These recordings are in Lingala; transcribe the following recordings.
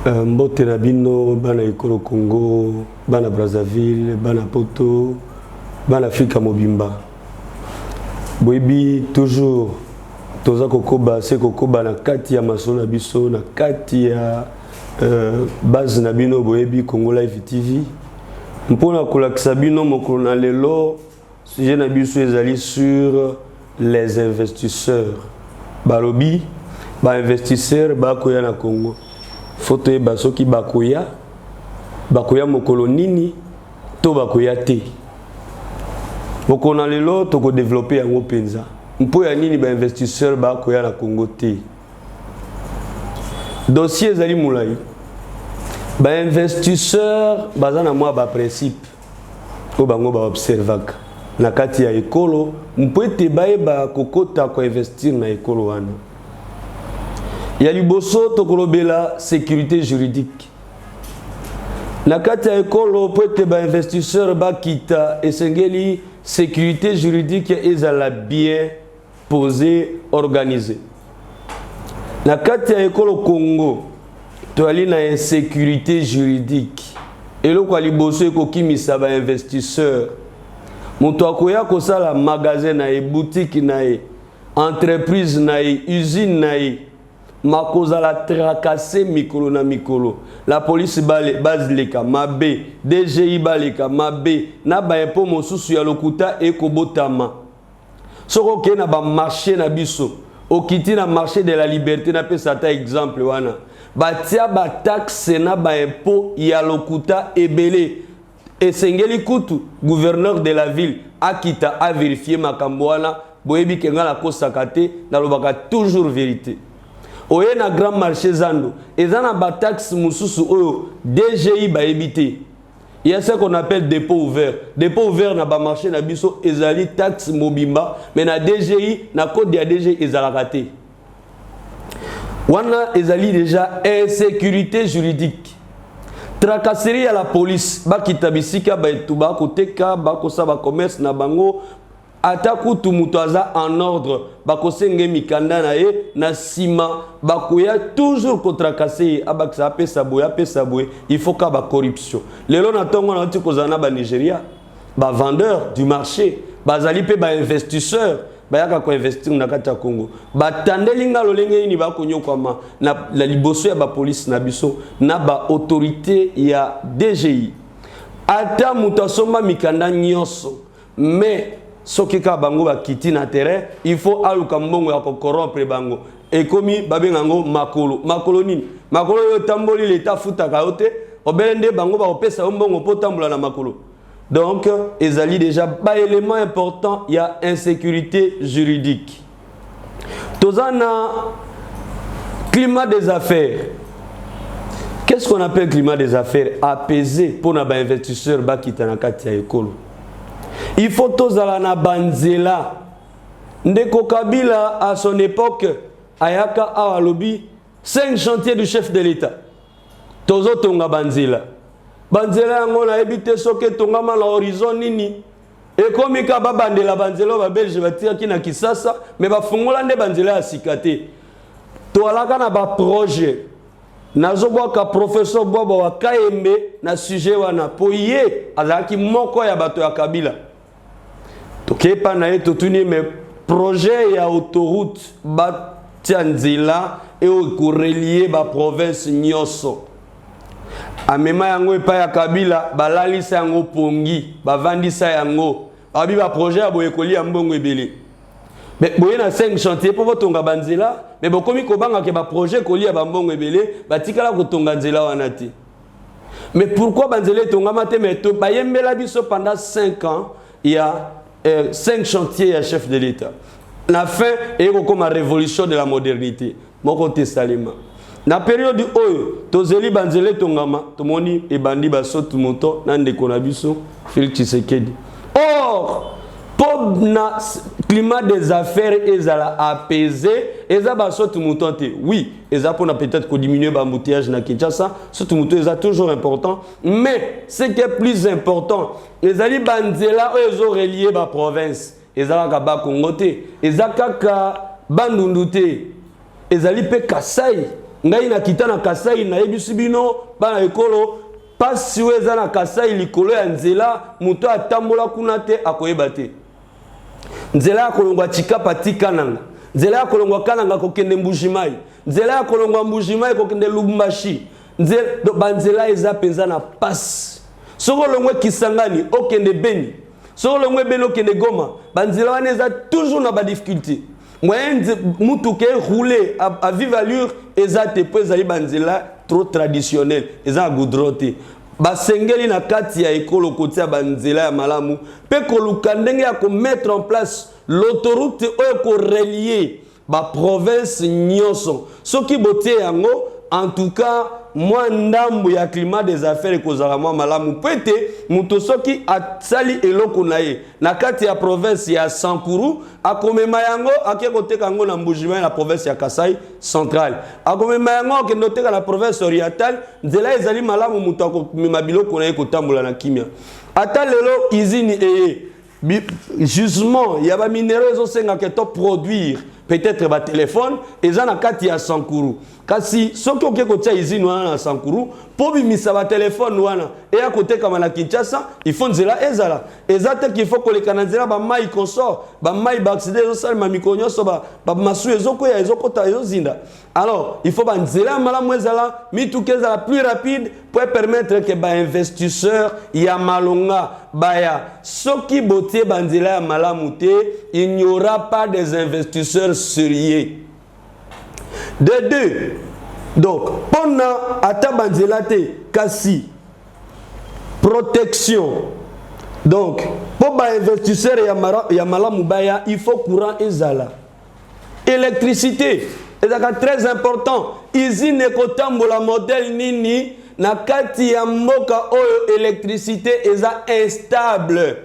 Mbote na bino bana ekolo Congo, bana Brazzaville, bana Poto, bana Afrika mobimba. Boyebi toujours toza kokoba se kokoba na kati ya masolo na biso na kati ya base na bino boyebi Congo Live TV. Mpona kolakisa bino mokolo na lelo sujet na biso ezali sur les investisseurs. Balobi ba investisseurs bakoya na Congo. Foto e basoki bakoya mokolo nini to bakoya te. Mokolo na lelo toko développer yango penza. Mpo ya nini ba investisseur bakoya na Congo te. Dossier ezali mulai. Ba investisseur baza na mwa ba principe o bango ba observaka na kati ya ekolo mpo ete bayeba kokota ko investir na ekolo wana. Ya liboso tokolobela sécurité juridique. Na kati ya ekolo po ete ba investisseur bakita esengeli sécurité juridique ezala bien posée, organisée. Na kati ya ekolo Congo toali na insécurité juridique. Eloko ya liboso ekokimisa ba investisseur. Moto akoya kosala magasin na e, boutique na e, entreprise na e, usine na e. Makoza la tracasser mikolo na mikolo. La police bazileka mabe, DGI baleka mabe, na ba impo mosusu ya lokuta ekobotama. Soko ke na ba marché na biso, okiti na marché de la liberté na pesa ta exemple wana. Batia ba taxe na ba impo ya lokuta ebele. Esengeli kutu gouverneur de la ville akita a vérifier makambo wana, boyebi kenga la kosaka te, na lobaka toujours vérité. Oye na grand marché zando, ezana ba taxe mususu oyo DGI ba ebité. Il y a ce qu'on appelle dépôt ouvert. Dépôt ouvert na ba marché na biso ezali taxe mobimba, mais na DGI na code ya DGI ezala raté. Wana ezali déjà insécurité juridique. Tracasserie à la police, ba kitabisika ba etuba koteka ba kosaba commerce na bango. Ataku tumutaza en ordre bakosenge mikanda na ye na sima bakoya toujours kontrakase abaksa apesa boye il faut ka ba corruption lelo na tongo na ti kozana ba Nigeria ba vendeur du marché bazali pe ba investisseur bayaka ko investir na kati ya Congo batandelinga lolenge ni bakonyokama na la liboso ya ba police na biso na ba autorité ya DGI ata mutasomba mikanda nyonso mais soki ka bango ba kiti na terrain il faut aluka mbongo ya corrompre bango ekomi babengango makolo nini makolo yo tamboli leta futaka yote obelende bango ba opesa mbongo po tambola na makolo. Donc ezali déjà ba élément important, il y a insécurité juridique. Tozana climat des affaires. Qu'est-ce qu'on appelle climat des affaires? Apaisé pour na ba investisseur ba kitana kati ya ekolo. Il faut tozala na banzela. Ndeko Kabila à son époque ayaka awalobi 5 chantiers du chef de l'État. Tozo tonga banzela. Banzela yango na ebite soke tonga ma la horizon nini. E komi ka babandela banzela ba Belge batia ki na Kisasa mais ba fungola nde banzela ya sikate. To alaka na ba projet. Nazo boka professeur Bobo wa Kaembe na sujet wana poye azaki moko ya bato ya Kabila. Tokepa na ye totuni me projet ya autoroute batianzila et ko relier ba province nyoso. Amema yango epa ya Kabila balalisa yango pongi bavandisa yango abi ba projet ya boyekoli ya mbongo ebele. Mais boye na 5 chantiers pour tonga banzela mais bokomi kobanga ke ba projet koli ya mbongo ebele batikala ko tonga nzela wana te. Mais pourquoi banzela tonga mate mais to bayembela biso pendant 5 ans il y a 5 chantiers à chef de l'État. La fin est comme la révolution de la modernité. Mon côté Salima. Na période oyo tozeli banzele tongama tomoni e bandi baso tout monto na ndeko na biso Félix Tshisekedi. Or pour na climat des affaires ezala apaisé eza baso tout monto te. Oui, eza pour na peut-être ko diminuer ba embouteillage na Kinshasa, ce tout monto eza toujours important, mais ce qui est plus important, ezali banzela oyo relié ba province, ezala ka ba Congo te, ezaka ka Bandundu te, ezali pe Kasai. ngai na kita na Kasai na yebisi bino bana ekolo pasi weza na Kasai likolo ya nzela muto atambola kuna te akoyeba te. Nzela ya kolongwa Chikapa tikananga, nzela ya kolongwa Kananga kokende Mbujimai, nzela ya kolongwa Mbujimai kokende Lubumbashi, nzela eza penza na pasi. Soko longwe Kisangani okende Beni, soko longwe Beni okende Goma, banzela wana eza toujours na ba difficulté. Moyen mutuke rouler à vive allure eza te po ezali banzela trop traditionnel, eza goudroté. Basengeli na kati ya ekolo kotia banzela ya malamu pe koluka ndenge ya ko mettre en place l'autoroute oyo ko relier ba province nyonso soki botie yango en tout cas moi ndambu ya climat des affaires kozala mwa malamu pete muto soki asali eloko na ye na kati ya province ya Sankuru akomema yango akekoteka yango na Mbujimai na province ya Kasai central akomema yango akendoteka na province orientale nzela ezali malamu muto akomema biloko na ye kotambola na kimia ata lelo izini eye justement ya ba minéraux ezosenga ke to produire peut-être ba téléphone eza na kati ya Sankuru kasi soki oke kotia izini wana na Sankuru po bimisa ba téléphone wana e ya koteka na Kinshasa il faut nzela ezala ezate qu'il faut koleka na nzela ba mai consort ba mai ba accident ezosalema mikonyo so ba masu ezokoya ezokota ezozinda alors il faut ba nzela malamu ezala mituke ezala plus rapide pour permettre que ba investisseur ya malonga baya soki botie ba nzela ya malamu te il n'y aura pas des investisseurs sérieux. De deux, donc, pendant atabanzelate kasi protection. Donc, pour les investisseurs ya malamu baya, il faut courant ezala. Électricité, c'est très important. Usine ekotambola modèle nini na kati ya mboka oyo électricité eza instable.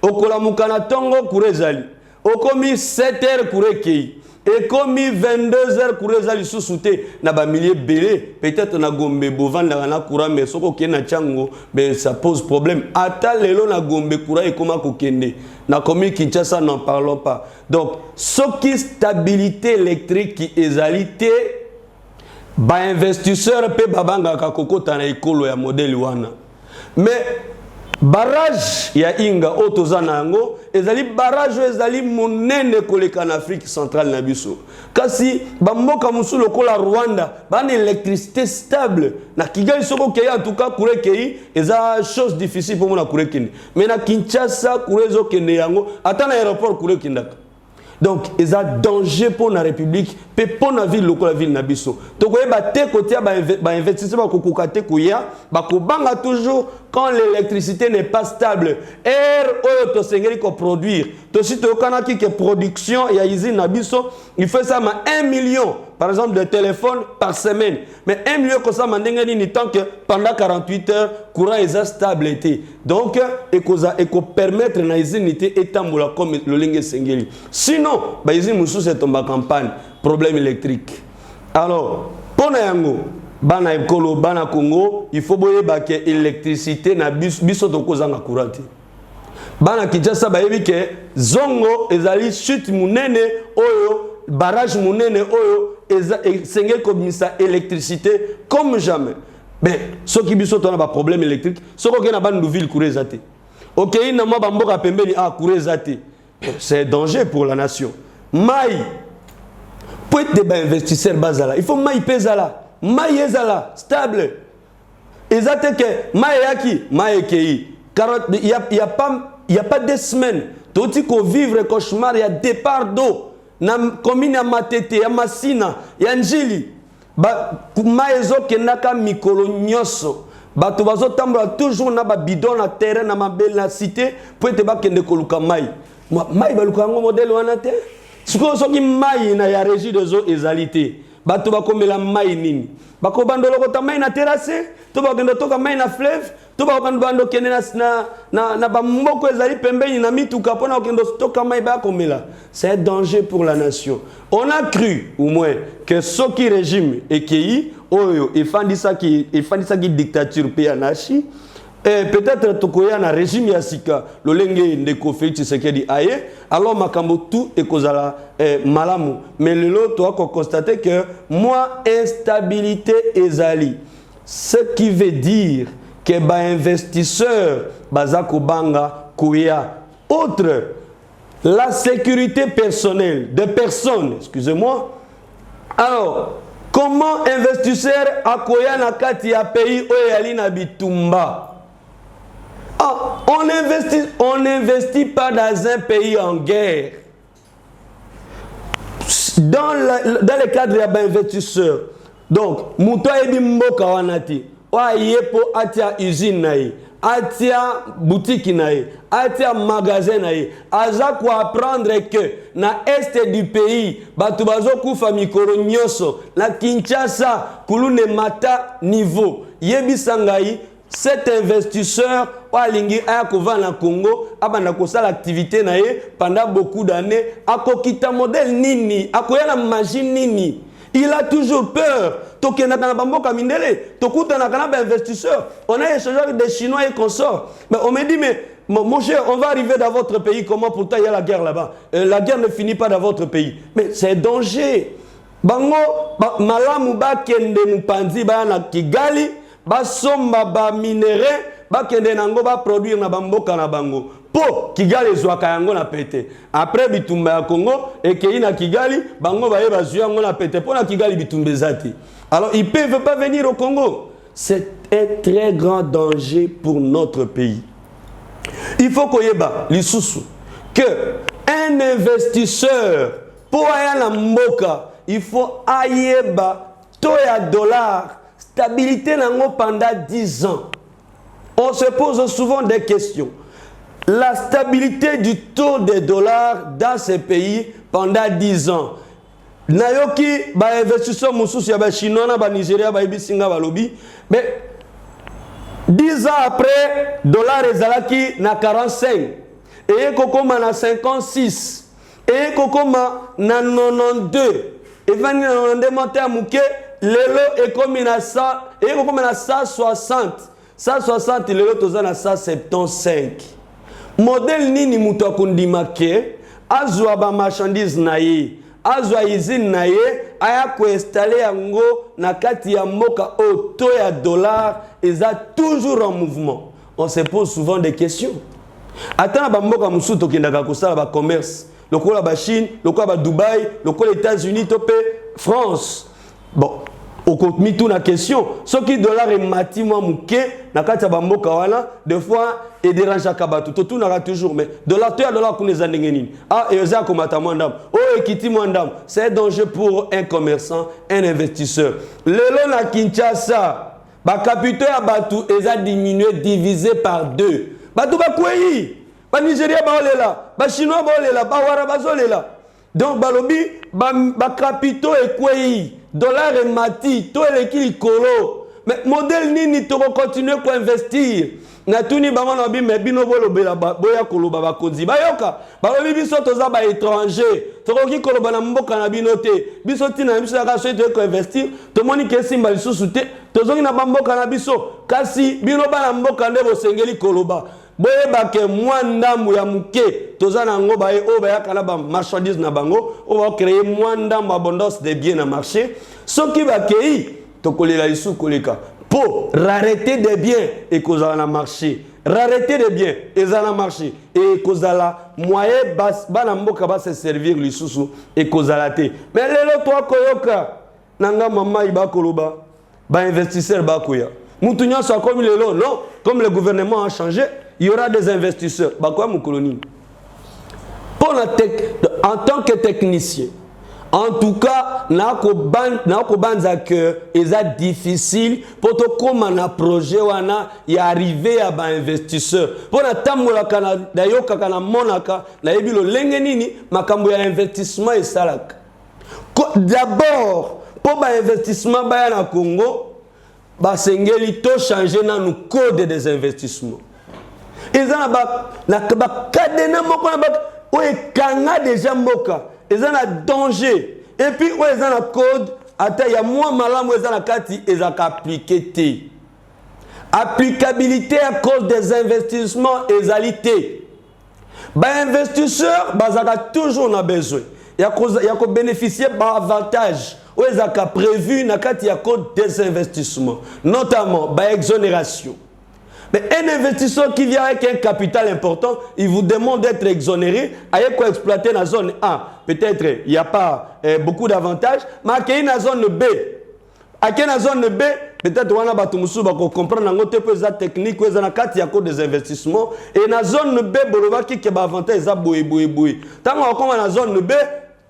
Okolamuka na tongo kurezali. Okomi 7 heures kurekei. Et comme 22 heures coureza li sous-souté na ba milliers belé peut-être na Gombe bovan na courant mais soko ke na chango ben ça pose problème ata lelo na Gombe courant et comment kokende na komi Kinshasa n'en parlons pas donc ce qui stabilité électrique qui ezalité ba investisseur pe babanga ka kokota na ekolo ya modèle wana mais barrage ya Inga otozana yango ezali barrage ezali monene koleka en Afrique centrale na biso kasi bamboka musulo kola Rwanda ban électricité stable na Kigali soko ke en tout cas kure kei eza chose difficile pour mona kure kende mais na Kinshasa kure zo kende yango ata na aéroport kure kindaka donc ils ont danger pour la République pe pour la ville lokola ville na biso to ko ba te côté ba investissement ko kokate ko ya ba ko banga toujours quand l'électricité n'est pas stable air oyo to sengeli ko produire to si to kana ki que production ya usine na biso il fait ça ma 1 million par exemple de téléphones par semaine mais 1 million comme ça mandenge ni tant que pendant 48 heures courant est stable donc et ko permettre na usine nité etambola comme le lingue sengeli sinon ba usine musu c'est tomba campagne problème électrique alors pona yango bana ekolo bana Congo il faut boyeba ke électricité na biso to kozanga courant bana Kinshasa ba yebi ke zongo ezali chute munene oyo barrage munene oyo sengel komisa électricité comme jamais ben ce qui biso to na ba problème électrique soko ke na ba nouvelle courezate OK na mo ba mboka pembeni a courezate c'est danger pour la nation mai pour être des investisseurs bazala il faut mai pezala mai ezala stable ezate que mai yaki mai kei il y a pas de semaines toti ko vivre cauchemar ya départ d'eau na commune ya Matete ya Masina ya Njili ba mai ezokendaka mikolo nyoso bato bazotambola toujours na ba bidon na terrain na mabele na cité pour être bakende koluka mai mai baluka ngo modèle wana te siko soki mai na ya régie des eaux ezalité bato bakomela mai nini bakobandolo kota mai na terrasse to bakendo toka mai na fleuve to bakando kende na bamboko ezali pembeni na mituka pona okendo toka mai bakomela c'est un danger pour la nation on a cru au moins que ce qui régime ekei oyo efandisa ki dictature pe anachi Et peut-être tokoya na régime ya sika lolenge ndeko Félix Tshisekedi aye alors makambo tout ekozala malamu mais lelo to ko constater que moi instabilité ezali ce qui veut dire que ba investisseur bazako banga koya autre la sécurité personnelle des personnes excusez-moi alors comment investisseur akoya na kati ya pays oyali na bitumba. Ah, on n'investit pas dans un pays en guerre. Dans le cadre d'investisseurs. Donc, Moutoua Ebi Mboka Wanati, Oayepo Atia usine naï, Atia boutique naï, Atia magasin naï, Aza quoi apprendre que na est du pays, Batubazo Koufa Mikoro Nyoso, la Kinshasa, Kulune Mata niveau, Yebi Sangaï, cet investisseur Walingi Ayakova na Congo abana kosala l'activité nae pendant beaucoup d'années akokita modèle nini akoya na machine nini il a toujours peur tokena na bamboka mindele tokuta na kana investisseur on a échangé avec des Chinois et consorts mais on me dit mais mon cher on va arriver dans votre pays comment pourtant il y a la guerre là-bas la guerre ne finit pas dans votre pays mais c'est danger bango malamu ba kende mupanzi ba na Kigali ba somba ba minéraux ba kende nango ba produire na bamboka na bango po Kigali zwaka yango na pete après bitumba ya Congo et que na Kigali bango ba yeba zwa yango na pete po na Kigali bitumba zati alors ils peuvent pas venir au Congo c'est un très grand danger pour notre pays il faut koyeba lisusu que un investisseur pour aya na mboka il faut ayeba to ya dollar stabilité pendant 10 ans. On se pose souvent des questions. La stabilité du taux des dollars dans ces pays pendant 10 ans. Nayoki, ba investisseurs moussous, ya ba chinois, ba Nigeria, ba ibisinga, ba lobby. Mais 10 ans après, dollar ezalaki na 45. Et kokoma na 56. Et kokoma na 92. Et va na 92 monter à mouké. Lelo est comme na 100 et comme na 160 160 lelo toza na 175 modèle nini muto akundima ke azwa ba marchandise na ye azwa usine na ye aya ko installer yango na kati ya mboka auto ya dollar eza toujours en mouvement on se pose souvent des questions atana ba mboka musu to kendaka ko sala ba commerce lokola ba Chine lokola ba Dubaï lokola États-Unis topé France bon au contenu tout la question ce qui dollar est mati moi mouké na kati ba mboka wana des fois et dérange akabatu tout na toujours mais dollar to ya dollar ko neza ndengenini ah et za ko mata mwandam oh ekiti mwandam c'est danger pour un commerçant un investisseur lelo na Kinshasa ba capitaux ya batu eza diminué divisé par 2 batu ba kwei ba Nigeria ba olela ba Chinois ba olela ba wara ba zolela donc balobi ba capitaux e kwei dollar et mati to eleki kolo mais modèle nini to continuer ko investir na tuni bango na bi mais bino bolobela boya koloba ba konzi bayoka balobi biso toza ba étranger to ko ki koloba na mboka na bino te biso tina biso ka so to ko investir to moni ke simba lisusu te to zongi na mboka na biso kasi bino ba na mboka nde bo sengeli koloba boyeba ke mwandambu ya muke toza na ngo baye o baya kala ba marchandise na bango o va créer mwandambu abondance de biens na marché soki ba kei to kolela isu koleka pour rareté des biens et kozala na marché rareté des biens et na marché et kozala moyen bana mboka ba se servir lisusu et kozala te mais lelo to koyoka nanga mama iba koloba ba investisseur ba koya mutu nyonso comme lelo non comme le gouvernement a changé il y aura des investisseurs. Bakwa Moukoloni. En tant que technicien, en tout cas, nako banza que c'est difficile pour to comme un projet wana y arriver à ba investisseur. Pour na tamola kana dayoka kana monaka na ebilo lenge nini makambo ya investissement et salak. D'abord, pour ba investissement ba na Congo, ba sengeli to changer na nous code des investissements. Ils ont cadena moko na bak o ekanga déjà mboka ils ont danger et puis o ils ont code ata ya moi malamu ils ont kati ils ont appliqué té applicabilité à cause des investissements égalité. Investisseurs, toujours na besoin. Il y a bénéficier d'avantages. Où ils ont prévu des investissements, notamment exonération. Mais un investisseur qui vient avec un capital important, il vous demande d'être exonéré, avec quoi exploiter la zone A. Peut-être il n'y a pas beaucoup d'avantages, mais il y a une zone B. À la zone B, peut-être on va comprendre la technique, il y a des investissements. Et dans la zone B, il y a des avantages. Tant qu'on a la zone B,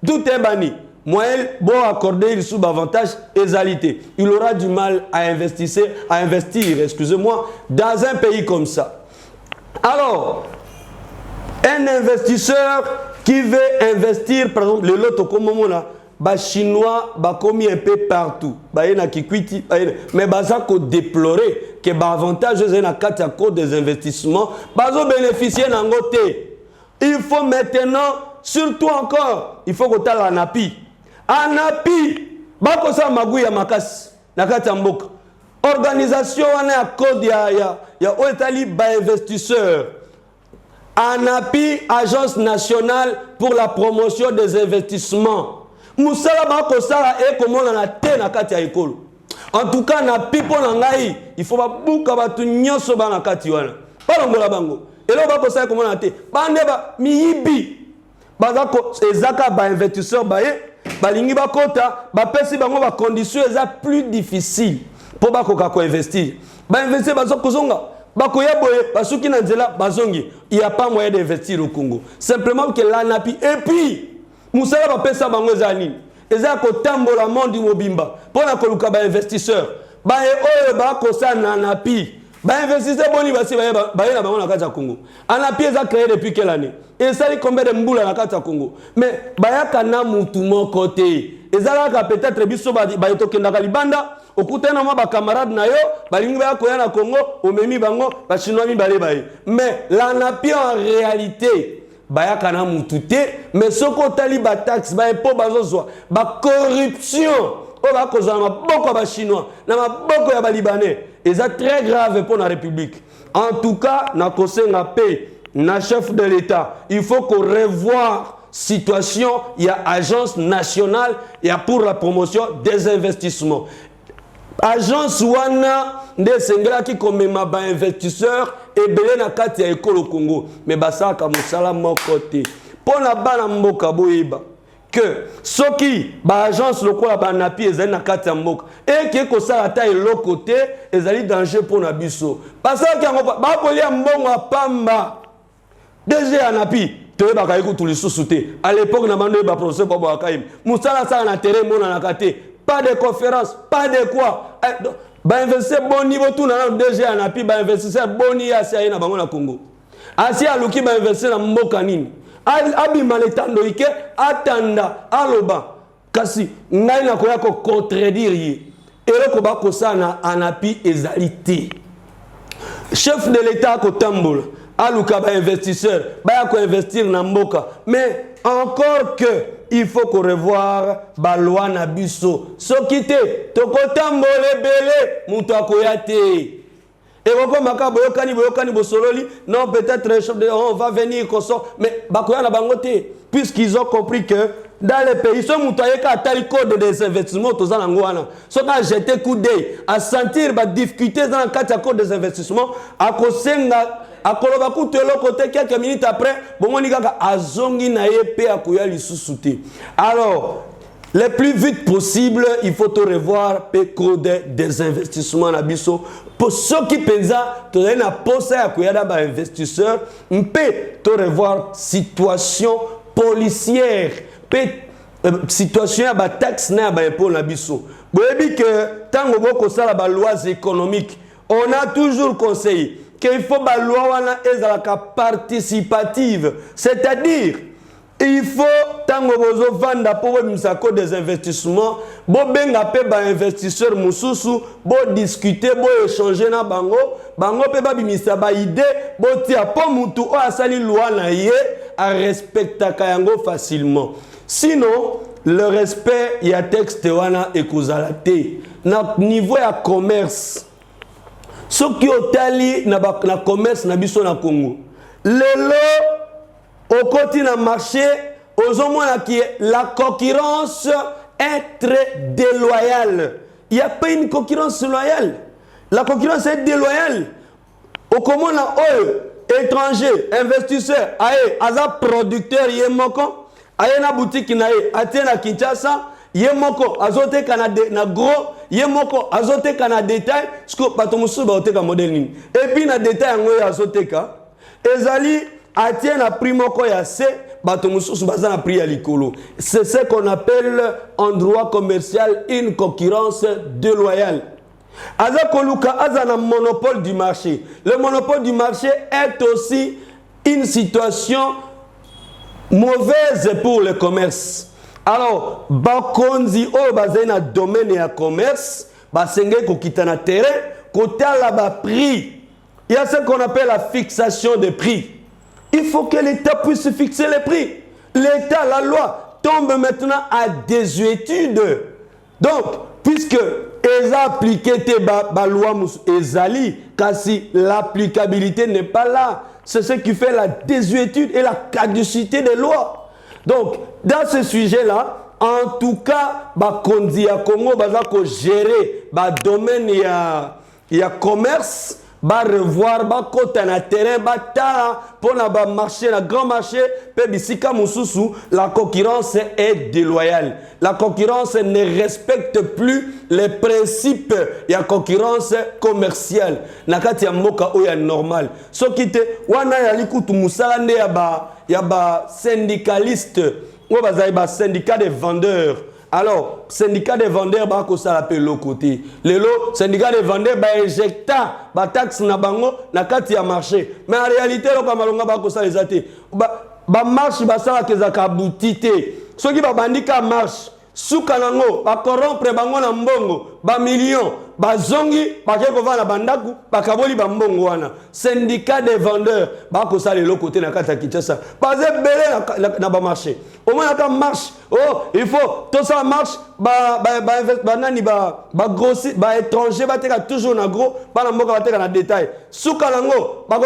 tout est banni. Moi, bon accorder sous avantage égalité. Il aura du mal à investir, excusez-moi, dans un pays comme ça. Alors, un investisseur qui veut investir, par exemple, le loto comme on a, Chinois, commis un peu partout. Mais ça qu'on déplorer que avantage à cause des investissements, bénéficier d'un côté. Il faut maintenant, surtout encore, il faut que tu aies la NAPI. ANAPI, bakosa magouya makasi, nakati mboka. Organisation wana ya code ya oetali ba investisseurs. ANAPI, Agence nationale pour la promotion des investissements. Musala bakosala e komona na te nakati ya ekolo. En tout cas na pipo na ngai, il faut babuka batu nyonso ba nakati wana. Balongola bango. Elo bakosala komona na te. Bande ba miyibi. Bazako ezaka ba investisseurs baye. Balingi bakota, bapesi bango ba conditions plus difficiles pour bakoka ko investir. Ba investir bazoko zonga, bakoya boye, basuki na nzela bazongi. Il y a pas moyen d'investir au Congo. Simplement que l'ANAPI et puis musala bapesa bango ezani. Eza ko tambola monde mobimba. Pour na koluka ba investisseur. Ba e oyo ba ko sa na ANAPI. Ba investisseur boni basi ba na bango na kati ya Congo. ANAPI eza créé depuis quelle année? Et ça, il combien de mboula na kati ya Congo. Mais bayaka na mutu mon côté. Ezalaka peut-être biso ba yotokenda libanda, okutana ma ba camarade na yo, balingi ba koya na Congo, omemi bango, ba chinois mi balé baye. Mais l'ANAPI en réalité, bayaka na mutu te, mais soko tali ba taxe, ba impôt bazozwa, ba corruption. O ba kozana maboko ba chinois, na maboko ya ba libanais. Et ça très grave pour la République. En tout cas, na kosenga paix. Na chef de l'État, il faut qu'on revoie situation, il y a agence nationale, il y a pour la promotion des investissements. Agence wana de sengela qui comme ma ba investisseur et belé na kati ya ekolo Congo, mais basaka musala mon côté. Pour la bana mboka boyeba que soki ba agence lokola ba napi ezali na kati ya mboka et que ko sala ta elo côté ezali danger pour na biso. Parce que ba kolia mbongo pamba DG ANAPI, tu es bakaï tout les sous-soutés. À l'époque, n'a pas professeur Bobo Akaïm. Moussala ça na terrain mon anakate. Pas de conférence, pas de quoi. Ba investir bon niveau tout na DG ANAPI, ba investir bon niveau à na bango na Congo. Asi aluki ba investir na mboka nini. Abi maletando ike atanda aloba. Kasi ngai na koya ko contredire yi. Elo ko ba ko sa na ANAPI ezalité. Chef de l'État ko tambola. Aluka ba investisseur, ba ko investir na mboka. Mais encore que il faut qu'on revoir ba loi na biso. Sokite tokotambole bele mutu akoyate. Et pourquoi makabo yokani bosololi non peut-être on va venir comme ça mais bakoya na bangote puisqu'ils ont compris que dans les pays sont mutayeka atali code des investissements tous en ngwana so ka jeter coup d'œil à sentir ba difficultés dans le cadre code des investissements à kosenga akoloba kutelo côté quelques minutes après bomoni kaka azongi na yepe akoya lisusuté. Alors le plus vite possible, il faut te revoir le code des investissements na biso. Pour ceux qui pensent, tu as une pose à kuyada ba investisseur, on peut te revoir situation policière, situation à ba taxe na ba impôt na biso. Vous avez que tant que ça la lois économiques, on a toujours conseillé qu'il faut ba loi wana ezalaka participative, c'est-à-dire il faut tango bozo vanda pour misako des investissements bo benga pe ba investisseur mususu bo discuter bo échanger na bango pe ba bimisa ba idée bo tia po mutu o asali loi na ye a respecta kayango facilement. Sinon le respect ya texte wana ekozala te na niveau ya commerce Ce qui est na commerce na biso na Congo. Lelo au côté na marché, aux hommes qui la concurrence est très déloyale. Il n'y a pas une concurrence loyale. La concurrence est déloyale. Au comment na étranger, investisseur, aye, aza producteur yemoko, aye na boutique na ye, atie na Kinshasa, yemoko azote na gros, yemoko azote na détail, parce que patomusu ba oteka modèle ni. Et puis na détail ngo ya azoteka, ezali atie na prix moko ya C, batomusu baza na prix ya likolo. C'est ce qu'on appelle en droit commercial une concurrence déloyale. Aza koluka aza na monopole du marché. Le monopole du marché est aussi une situation mauvaise pour le commerce. Alors, bakonzi o bazai na domaine ya commerce, basenge ko kitana terrain, kota la ba prix. Il y a ce qu'on appelle la fixation des prix. Il faut que l'État puisse fixer les prix. L'État, la loi tombe maintenant à désuétude. Donc, puisque ils ont appliqué la loi Ezali, car si l'applicabilité n'est pas là, c'est ce qui fait la désuétude et la caducité des lois. Donc, dans ce sujet-là, en tout cas, Kondi à Congo, ko gérer le domaine ya commerce, revoir côté na terrain pour na marché na grand marché pe bisika mususu la concurrence est déloyale. La concurrence ne respecte plus les principes ya concurrence commerciale. Nakati ya mboka oya normal. So kite wana ya likutu musala nde ya ba syndicaliste ou ba syndicat des vendeurs. Alors, syndicat des vendeurs, bah, ça l'appelle l'autre côté. Le syndicat des vendeurs, bah, injecta, bah, taxe na bango, na kati ya marché. Mais en réalité, lo kamalonga bah, ça les athées. Bah, marche, bah, ça la kezaka boutité. Ceux qui bah, bandika marche, soukanango, bah, corrompre bango na mbongo, bah, millions, bah, zongi, bah, keko va na bandaku, bah, kaboli bah, mbongo wana. Syndicat des vendeurs, bah, ça l'autre côté na kati ya Kinshasa. Bah, c'est belé na bah, marché. Au moins, la marche. Oh, il faut, tout ça marche, grossi, étranger, toujours na gros, pas na détail. Soukalango, na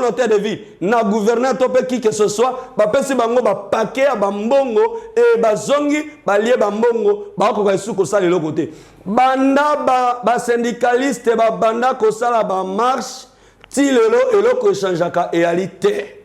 hôtel de ville, na gouverneur topé qui que ce soit, pesi bango, paquet, mbongo, et zongi, lié mbongo, ko souko ça de l'autre côté. Banda, syndicaliste, banda ko ça la marche, ti lelo, et l'autre changeaka réalité.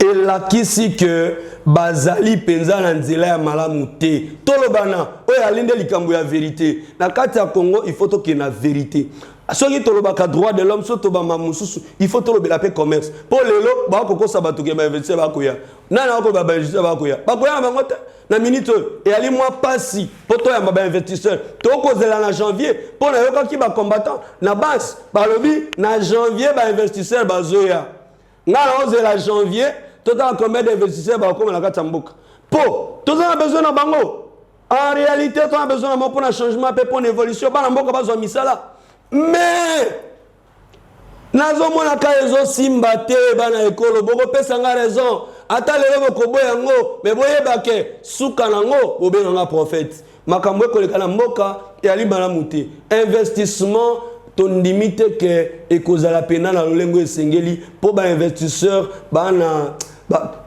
Et là, qui si que bazali penza na nzela ya malamu te tolobana oyo alinde likambo ya vérité na kati ya Congo il faut que na vérité soki tolobaka droit de l'homme so tobama mususu il faut tolobela pe commerce po lelo ba kokosa bato ke ba investisseur ba koya nana ko ba investisseur ba koya bango te na minute et ali moi pasi po to ya ba investisseur to kozela na janvier po na yoka ki ba combattant na base ba lobi na janvier ba investisseur ba zoya ngala ozela janvier total combien d'investisseurs comme la Katambouk. Pour tout ça a besoin de bango. En réalité, tu as besoin de pour un changement, pour une évolution, pas n'importe quoi besoin de ça. Mais nazo mona ka ezo simba te bana ekolo boko pesa nga raison. Ata lelo ko boyango, mais boye bake suka nango obenga prophète. Makambo ekoleka na mboka ya libana muté. Investissement ton limite que ekozala pena na lolengo esengeli pour ba investisseur bana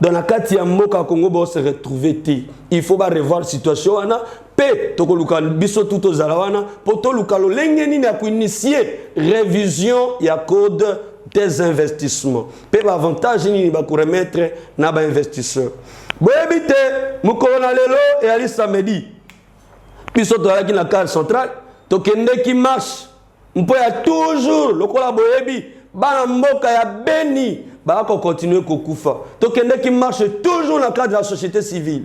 dans la carte ya mboka Congo ba se retrouver. Il faut revoir la situation wana pe to koluka biso tout ozalawana pour to luka lolenge nini ya initier révision ya code des investissements. Pe ba avantage nini ba ko remettre na ba investisseur. Boyebite mukona lelo et ali samedi. Biso to la ki na carte centrale to kende ki marche. Mpo ya toujours lokola boyebi bana mboka ya Beni ba ko continuer kokufa to kende ki marche toujours dans le cadre de la société civile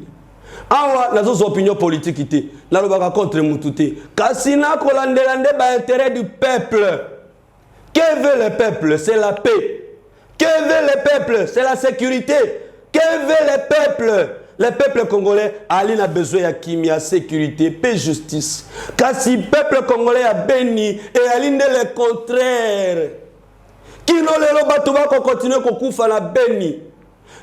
awa nazo opinion politique ité na lobaka contre mututé kasina ko landelande ba intérêt du peuple. Que veut le peuple? C'est la paix. Que veut le peuple? C'est la sécurité. Que veut le peuple? Le peuple congolais a besoin de kimia, sécurité, paix, justice. Car si le peuple congolais a béni et a le contraire, qui n'ont le batouba qu'on continue qu'on koufa la béni.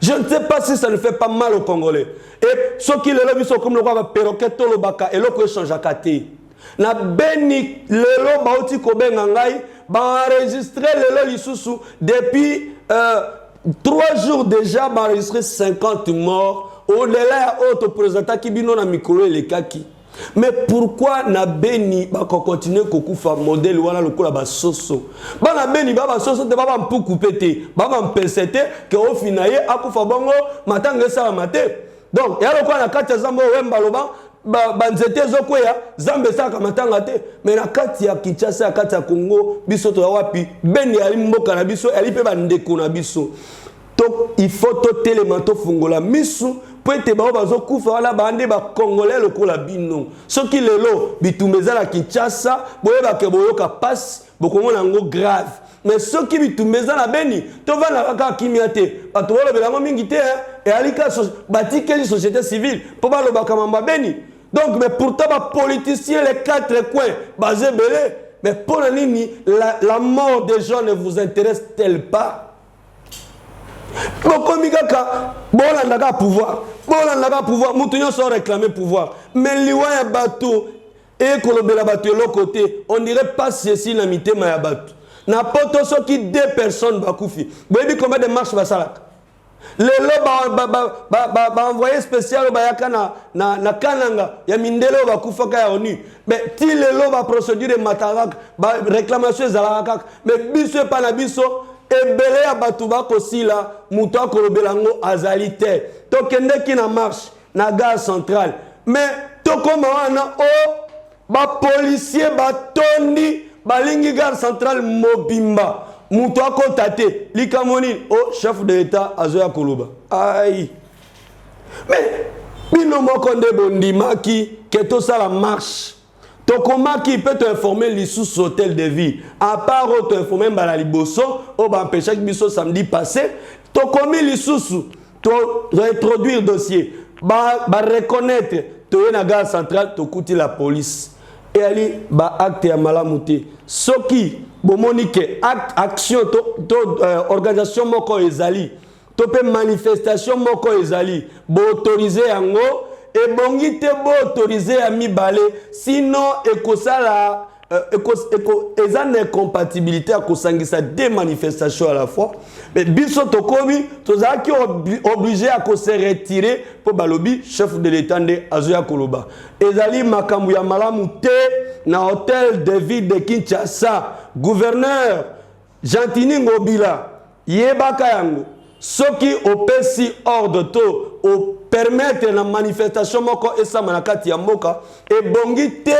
Je ne sais pas si ça ne fait pas mal aux Congolais. Et ceux qui le lobby sont comme le roi perroquet, le baka et l'autre change à kate. Na béni le lo bauti kobenga ngai enregistré le lisusu depuis 3 jours déjà, enregistré 50 morts. Au-delà, autre présentant qui bino na mikolo le kaki. Mais pourquoi na beni ba continuer kokufa modèle wana lokola ba soso ba na beni ba soso te ba mpuku pété ba mpesete que au finaye akufa bongo matanga sa mate donc ya lokola na kati zambo wemba loba ba nzete zokweya zambe saka matanga te mais na kati ya Kinshasa kati ya Congo biso to wapi beni ali mboka na biso ali pe ba ndeko na biso to il faut to télémanto fungola misu pour te ba bazo kufa wala bande ba congolais lokola bino soki lelo bitumbeza la Kinshasa boyeba ke boyoka passe bokomona ngo grave mais soki bitumbeza na beni to va na kaka kimiate bato wala belango mingi te et alika batikeli société civile pour ba lo bakamamba beni donc mais pourtant ba politiciens les 4 coins basé belé mais pour la nini la mort des gens ne vous intéresse-t-elle pas? Bokomikaka bolandaka pouvoir mutu nyonso réclamer pouvoir mais liwa ya bato et kolobela bato de l'autre côté on dirait pas ceci na mitema ya bato na poto soki 2 personnes bakufi boyebi combien de marches basalaka lelo ba envoyé spécial bayaka na kananga ya mindelo bakufaka ya ONU mais ti lelo ba procédure mataraka ba réclamation ezalaka mais biso pa na biso ebele ya bato bakosila mutu akolobela ngo azali te tokendeki na marche na gare centrale mais tokoma wana o bapolisier batondi balingi gare centrale mobimba mutu akota te likamoni o chef de l'état azoya koloba ai mais bino moko nde bondimaki ke tosala marche tokomaki peut t'informer l'issue hôtel de vie à part t'informer mbala liboso o ba empêcher biso samedi passé tokomi l'issue to réintroduire dossier ba reconnaître to na gare centrale to kuti la police et ali ba acte ya malamuté soki bomonique acte action to organisation moko ezali to pe manifestation moko ezali bo autoriser yango et bongi te bo autorisé à mibale sinon ekosala eza na incompatibilité à kosangisa 2 manifestations à la fois mais biso tokomi tozaki obligé à se retirer pour balobi chef de l'état nde azoya koloba ezali makambu ya malamu te na hôtel de ville de Kinshasa gouverneur Gentini Ngobila yebaka yango soki opesi ordre to o permettre na manifestation moko esama na kati ya mboka e bongi te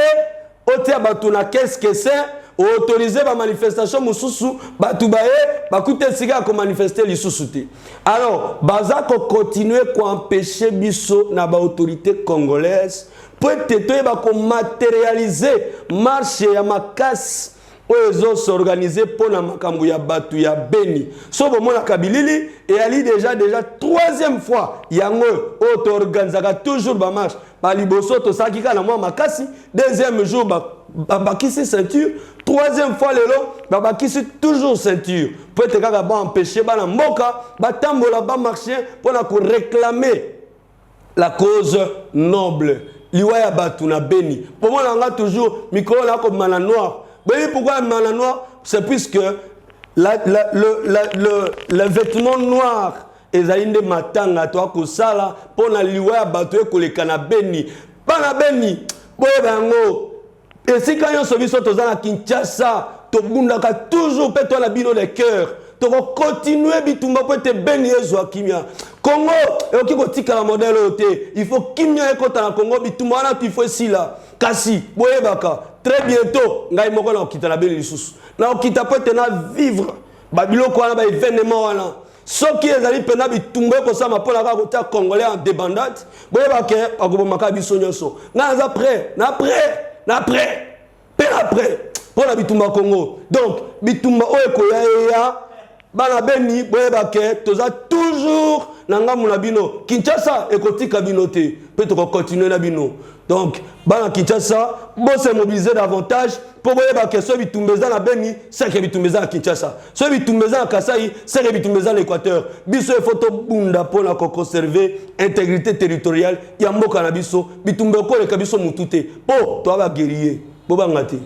otia batu na qu'est-ce que c'est autoriser ba manifestation mususu batu bae bakute sika ko manifester lisusu te alors baza ko continuer ko empêcher biso na ba autorité congolaise pour te ba ko matérialiser marche ya makasi ozo s'organiser pour na makambu ya batu ya Beni so bomona kabilili et ali déjà 3e fois yango auto organizaka toujours ba marche ba liboso to sakika na mwa makasi 2e jour ba kisi ceinture 3e fois lelo ba kisi toujours ceinture pour te kaka ba empêcher ba na mboka ba tambola ba marcher pour na ko réclamer la cause noble liwa ya batu na Beni pomona nga toujours micro na ko mana noir. Vous voyez pourquoi le noir? C'est puisque le vêtement noir est de matanga toi que ça là pour la liwa bateau que les canabeni pas la beni boye bango et si quand on se vit sur tozana Kinshasa to bundaka toujours peut-être la bino de cœur to continuer bitumba pour te beni ezwa kimia Congo et oki ko tika la modèle oté il faut kimia ekota na Congo bitumba na tu faut si là kasi boye baka très bientôt ngai moko na okita la beni lisusu na okita peut na vivre babiloko wana ba événement wana soki ezali pena bitumba ko sama pona ka kota congolais en débandade boye baka akobomaka biso nyonso na za prêt na prêt pour la bitumba Congo donc bitumba oyo ko ya bana beni boye baka toza toujours nanga muna bino Kinshasa ekotika bino te peut to continuer na bino donc bana Kinshasa bon se mobiliser davantage pour voyer ba que ce bitumbeza na Beni c'est que bitumbeza na Kinshasa ce bitumbeza na Kasai c'est que bitumbeza na l'Équateur biso e photo bunda pour la conserver intégrité territoriale ya mboka na biso bitumbe ko le kabiso mutute po to ba guerrier bo bangati